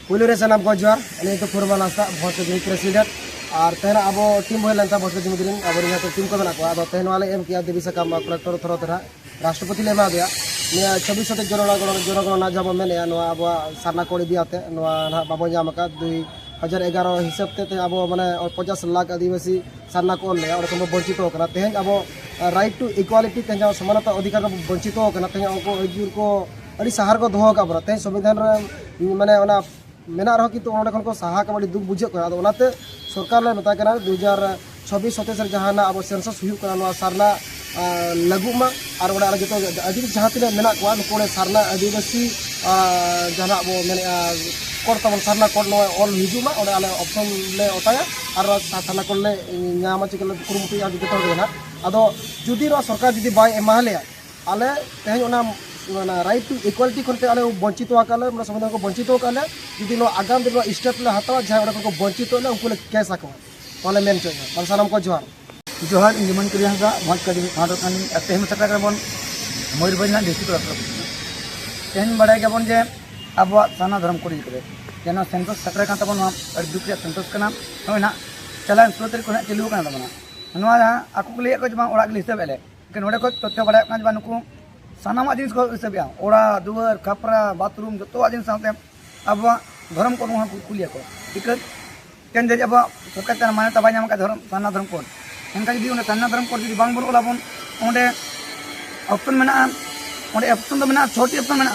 Police सामान को जोर तो फुरमान आस्ता भोट प्रेसिडेंट और तेना अब टीम हो लेना भोट दिन अब टीम को बना को तेन वाले एम किया देवी साकाम कलेक्टर थोड़ा तरह राष्ट्रपति ले एमा दिया 24 जनगणना जब मेने अब सारना कोड़ी दियाते बाबो नाम 2011 हिसाब से अब माने 50 लाख आदिवासी सारना को ले वंचित होना तेज अब राइट टू इक्वालिटी तेज समानता अधिकार वंचित होना तेज उनको हजूर को अभी सहार को दोहो का तेज संविधान माने मेना रहो कि तो खन को सहा का दुख बुझे सरकार ले मता 2026-27 जहाँ अब सेंसस हुआ सारना लागू मा और जो आदिवासी जहाँ तीन मेना को नुको सारना आदिवासी जहाँ अब मेने कोड तब सारना कोड ऑल हिजुमा आले ऑप्शन ले ओताया और सारना कोड ले नाम चिकन कुरुमुटी जो अदो जुदी सरकार जुदी बाय एमाले आले तेज राइट टू इक्वालिटी करते आले वंचित होकाले संविधान को वंचित होकाले जुदी आगाम दिन स्टेप ले हतावा जहाँ को वंचित होले उनको केस आको वाले मेन चाहिए सानाम को जोहार जोहार इंजमन क्रिया भोट का तेहन सटा बन मयूरभंज डिस्ट्रिक्ट तेहन बड़ा गया जे अब साना धर्म को जेन सेंसस सटर तबन दुख सेंसस ना चला 16 तारीख को चालू तबना आको को लैया को ओड़ा हिसाब ले नोड़े को तथ्य बड़ा नुकू सानामा जिनिस को हिसाब ओड़ा दुआर कपड़ा बाथरूम जो जिन साथ अब धर्म को कुलिया को टिकट तेन अब सरकार मान्यता बै नाम धर्म साना धर्म कोड एनका जी साना धर्म कोड जी बांग बन ओलाबन ओंडे ऑप्शन में ऑप्शन तो 6टी ऑप्शन में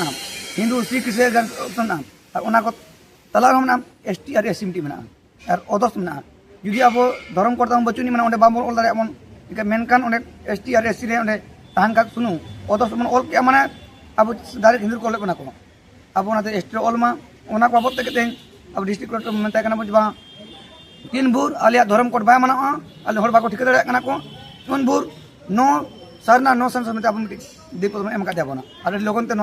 हिंदू सिख ईसाई ऑप्शन और तला ST और SC में और अदर्स में जुदी अब धर्म कोड बचुनी मैं बाबन ऑल दाबन मेनकान ST और SC रे तहन का सुनू अदर्स मन ऑल के माने अब डायरेक्ट हिंदू को लेना को अब ST ऑल मा बाबद तक अब डिस्ट्रिक्ट कोर्ट मेता बुझा 3 भूर आलिया धर्म कोड बै माना आले हर बाको ठिका दाड़ा को 3 भूर 9 सारना 9 सेंसस में अब दीप एम का बना और लगन ते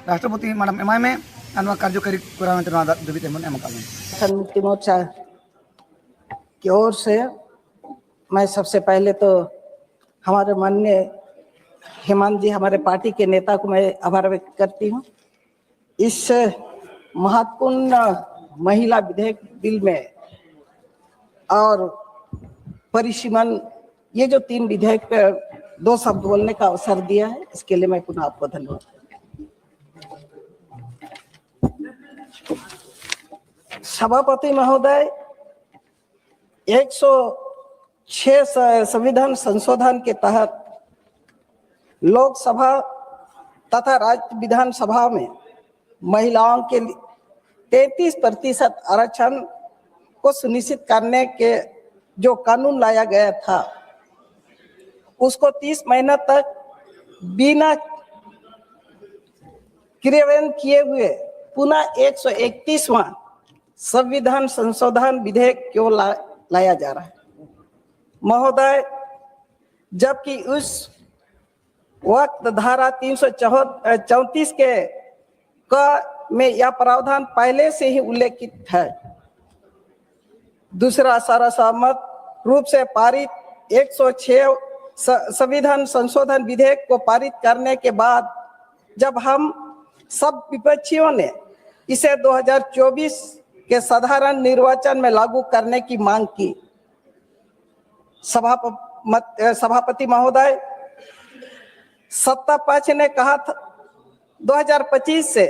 राष्ट्रपति मैडम एमाय में और कार्यकारी करा दाबी एम का मुक्ति मोर्चा की ओर से मैं सबसे पहले तो हमारे माननीय हेमंत जी हमारे पार्टी के नेता को मैं आभार व्यक्त करती हूँ। इस महत्वपूर्ण महिला विधेयक बिल में और परिसीमन ये जो 3 विधेयक पर 2 शब्द बोलने का अवसर दिया है, इसके लिए मैं पुनः आपको धन्यवाद। सभापति महोदय, 106 संविधान संशोधन के तहत लोकसभा तथा राज्य विधानसभा में महिलाओं के 33% आरक्षण को सुनिश्चित करने के जो कानून लाया गया था उसको 30 महीना तक बिना क्रियान्वयन किए हुए पुनः 131वां संविधान संशोधन विधेयक क्यों लाया जा रहा है महोदय, जबकि उस वक्त धारा 334 के में यह प्रावधान पहले से ही उल्लेखित है। दूसरा, सर्वसम्मत रूप से पारित 106 संविधान संशोधन विधेयक को पारित करने के बाद जब हम सब विपक्षियों ने इसे 2024 के साधारण निर्वाचन में लागू करने की मांग की, सभापति महोदय, सत्ता पक्ष ने कहा था 2025 से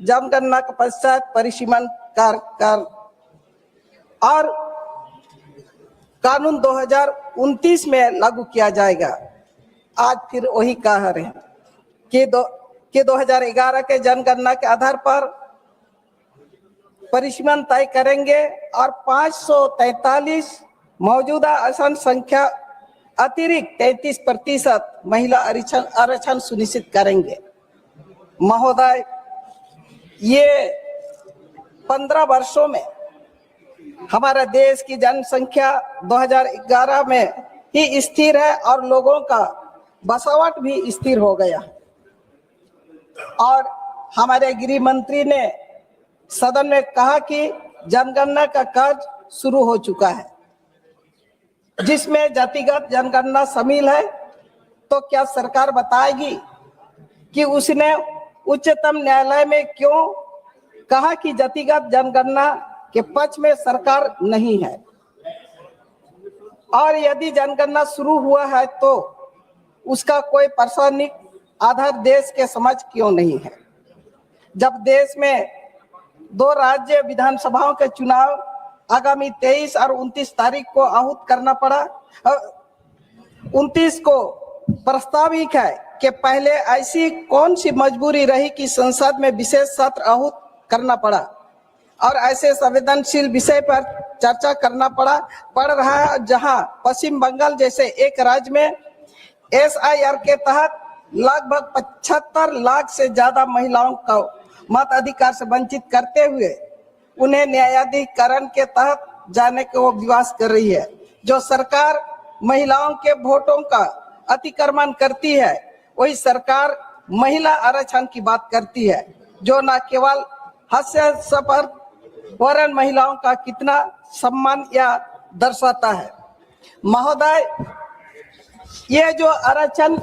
जनगणना के पश्चात परिसीमन कर और कानून 2029 में लागू किया जाएगा। आज फिर वही कह रहे हैं कि 2011 के जनगणना के आधार पर परिसीमन तय करेंगे और 543 मौजूदा आसन संख्या अतिरिक्त 33% महिला आरक्षण सुनिश्चित करेंगे। महोदय, ये 15 वर्षों में हमारे देश की जनसंख्या 2011 में ही स्थिर है और लोगों का बसावट भी स्थिर हो गया और हमारे गृह मंत्री ने सदन में कहा कि जनगणना का कार्य शुरू हो चुका है जिसमें जातिगत जनगणना शामिल है। तो क्या सरकार बताएगी कि उसने उच्चतम न्यायालय में क्यों कहा कि जातिगत जनगणना के पक्ष में सरकार नहीं है, और यदि जनगणना शुरू हुआ है तो उसका कोई प्रासंगिक आधार देश के समझ क्यों नहीं है। जब देश में 2 राज्य विधानसभाओं के चुनाव आगामी 23 और 29 तारीख को आहूत करना पड़ा, 29 को प्रस्तावित है कि पहले ऐसी कौन सी मजबूरी रही कि संसद में विशेष सत्र आहूत करना पड़ा और ऐसे संवेदनशील विषय पर चर्चा करना पड़ रहा है, जहां पश्चिम बंगाल जैसे एक राज्य में SIR के तहत लगभग 75 लाख से ज्यादा महिलाओं को मताधिकार से वंचित करते हुए उन्हें न्यायाधिकरण के तहत जाने को विवाद कर रही है। जो सरकार महिलाओं के वोटों का अतिक्रमण करती है, वही सरकार महिला आरक्षण की बात करती है, जो न केवल हास्यास्पद वरन महिलाओं का कितना सम्मान या दर्शाता है। महोदय, ये जो आरक्षण,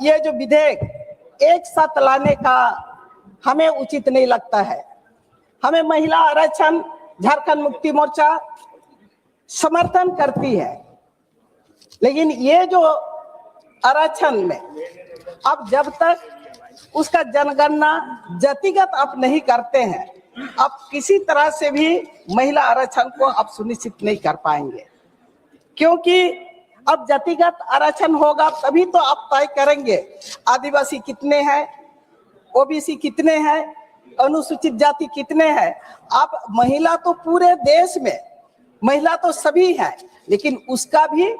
ये जो विधेयक एक साथ लाने का हमें उचित नहीं लगता है। हमें महिला आरक्षण झारखंड मुक्ति मोर्चा समर्थन करती है, लेकिन ये जो आरक्षण में अब जब तक उसका जनगणना जातिगत आप नहीं करते हैं, आप किसी तरह से भी महिला आरक्षण को आप सुनिश्चित नहीं कर पाएंगे, क्योंकि अब जातिगत आरक्षण होगा तभी तो आप तय करेंगे आदिवासी कितने हैं, OBC कितने हैं, अनुसूचित जाति कितने हैं। आप महिला तो पूरे देश में महिला तो सभी है, लेकिन उसका भी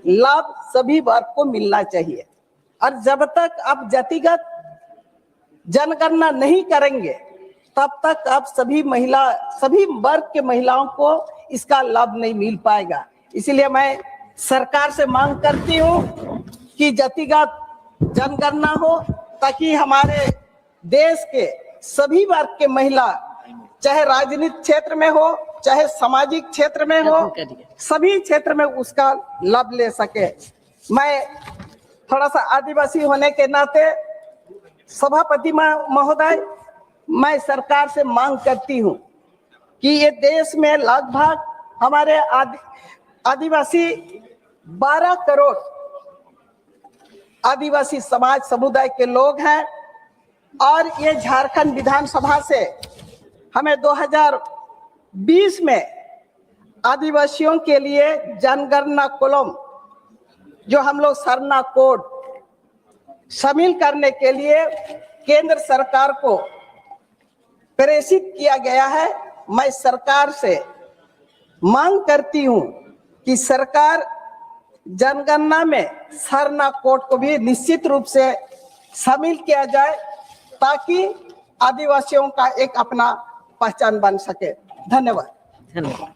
लाभ सभी वर्ग को मिलना चाहिए। और जब तक आप जातिगत जनगणना नहीं करेंगे तब तक आप सभी वर्ग के महिलाओं को इसका लाभ नहीं मिल पाएगा। इसलिए मैं सरकार से मांग करती हूँ कि जातिगत जनगणना हो, ताकि हमारे देश के सभी वर्ग के महिला, चाहे राजनीतिक क्षेत्र में हो, चाहे सामाजिक क्षेत्र में हो, सभी क्षेत्र में उसका लाभ ले सके। मैं थोड़ा सा आदिवासी होने के नाते सभापति महोदय, मैं सरकार से मांग करती हूँ कि ये देश में लगभग हमारे आदिवासी 12 करोड़ आदिवासी समाज समुदाय के लोग हैं, और ये झारखंड विधानसभा से हमें 2020 में आदिवासियों के लिए जनगणना कॉलम, जो हम लोग सरना कोड शामिल करने के लिए केंद्र सरकार को प्रेषित किया गया है। मैं सरकार से मांग करती हूं कि सरकार जनगणना में सरना कोड को भी निश्चित रूप से शामिल किया जाए, ताकि आदिवासियों का एक अपना पहचान बन सके। धन्यवाद।